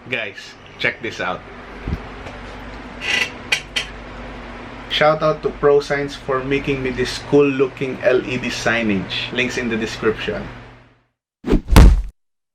Guys, check this out. Shout out to ProSigns for making me this cool looking LED signage. Links in the description.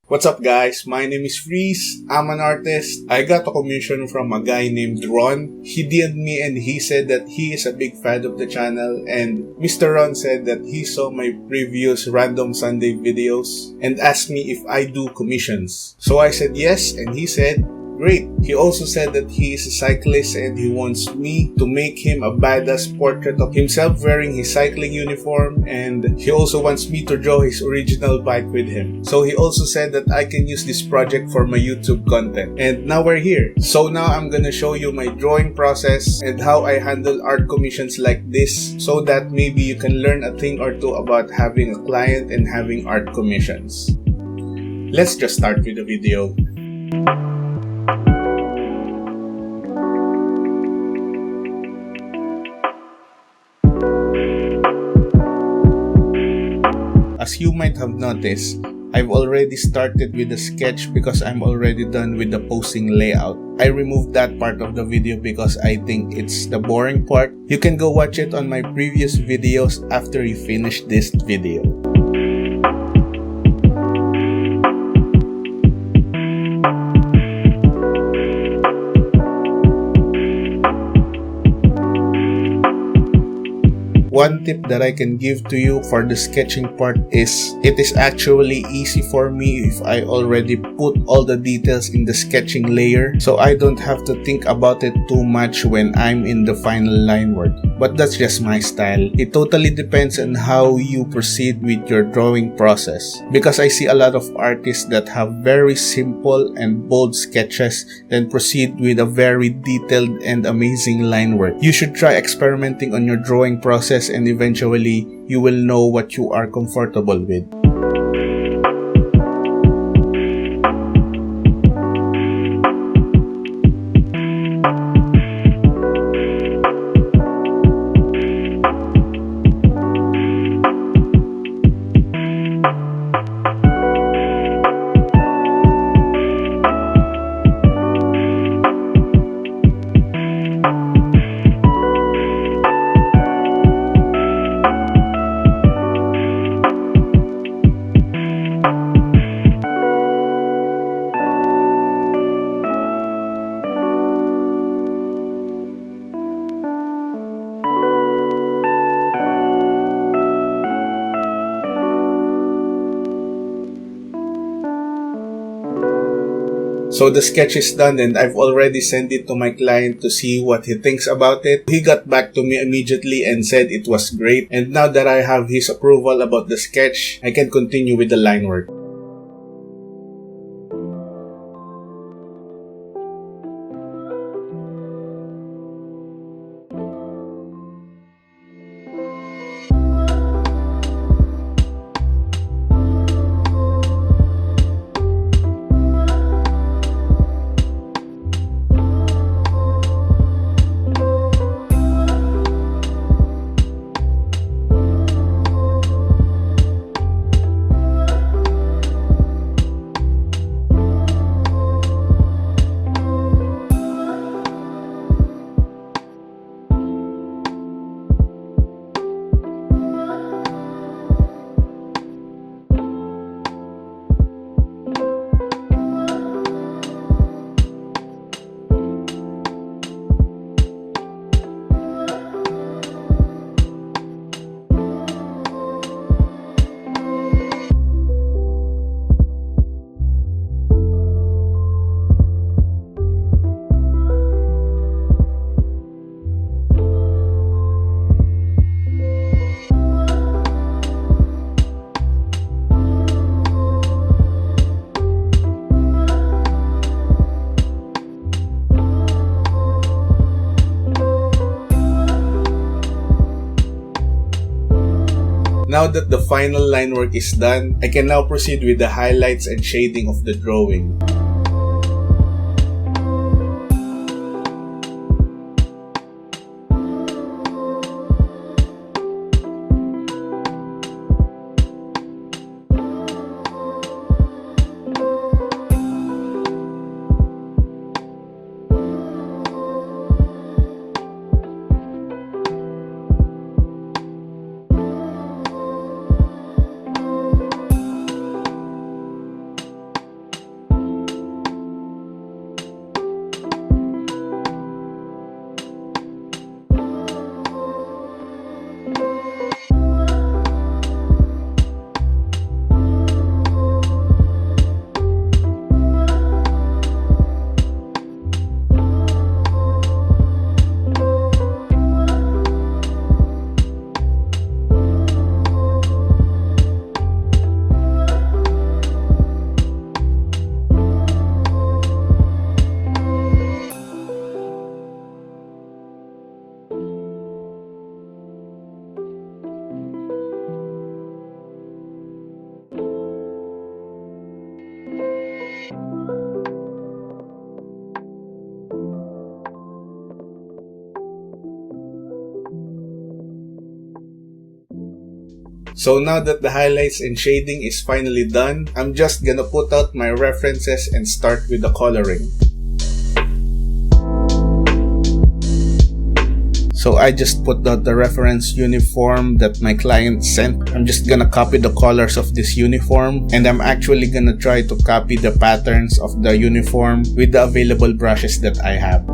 What's up guys? My name is Freeze. I'm an artist. I got a commission from a guy named Ron. He DM'd me and he said that he is a big fan of the channel, and Mr. Ron said that he saw my previous Random Sunday videos and asked me if I do commissions. So I said yes, and he said great. He also said that he is a cyclist and he wants me to make him a badass portrait of himself wearing his cycling uniform, and he also wants me to draw his original bike with him. So he also said that I can use this project for my YouTube content. And now we're here. So now I'm gonna show you my drawing process and how I handle art commissions like this, so that maybe you can learn a thing or two about having a client and having art commissions. Let's just start with the video. As you might have noticed, I've already started with the sketch because I'm already done with the posing layout. I removed that part of the video because I think it's the boring part. You can go watch it on my previous videos after you finish this video. One tip that I can give to you for the sketching part is it is actually easy for me if I already put all the details in the sketching layer, so I don't have to think about it too much when I'm in the final line work. But that's just my style. It totally depends on how you proceed with your drawing process, because I see a lot of artists that have very simple and bold sketches then proceed with a very detailed and amazing line work. You should try experimenting on your drawing process, and eventually you will know what you are comfortable with. So the sketch is done and I've already sent it to my client to see what he thinks about it. He got back to me immediately and said it was great, and now that I have his approval about the sketch, I can continue with the line work. Now that the final line work is done, I can now proceed with the highlights and shading of the drawing. So now that the highlights and shading is finally done, I'm just gonna put out my references and start with the coloring. So I just put out the reference uniform that my client sent. I'm just gonna copy the colors of this uniform, and I'm actually gonna try to copy the patterns of the uniform with the available brushes that I have.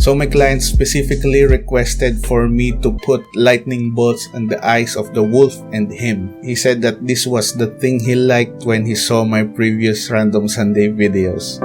So my client specifically requested for me to put lightning bolts on the eyes of the wolf and him. He said that this was the thing he liked when he saw my previous Random Sunday videos.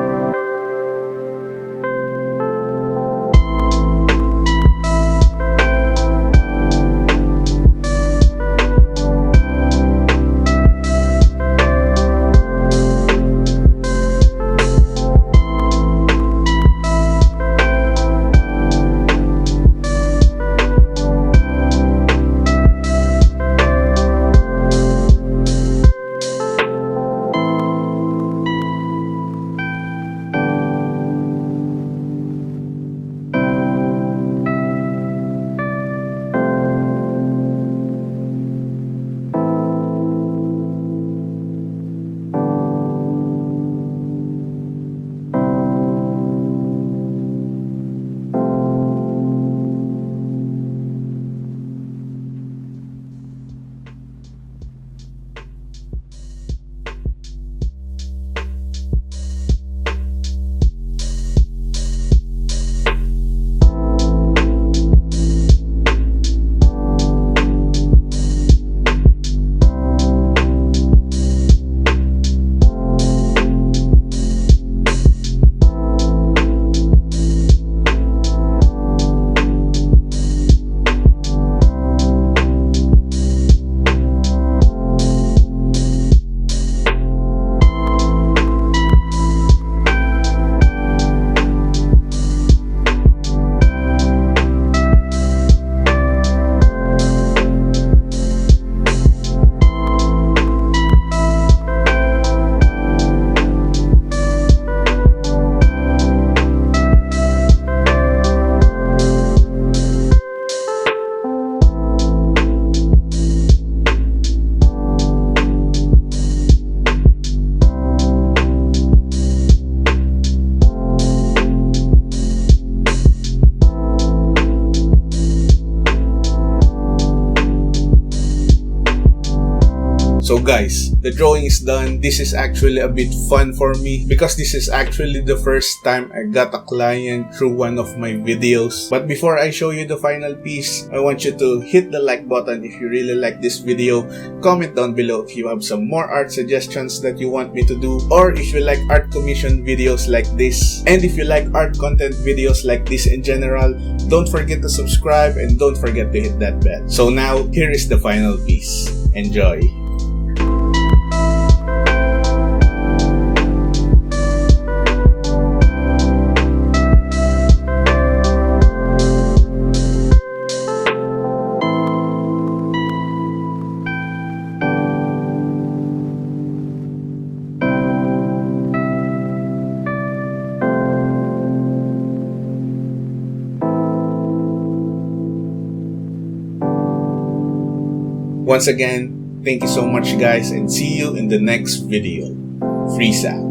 So guys, the drawing is done. This is actually a bit fun for me because this is actually the first time I got a client through one of my videos. But before I show you the final piece, I want you to hit the like button if you really like this video. Comment down below if you have some more art suggestions that you want me to do, or if you like art commission videos like this. And if you like art content videos like this in general, don't forget to subscribe and don't forget to hit that bell. So now, here is the final piece. Enjoy! Once again, thank you so much guys, and see you in the next video. Freesraf.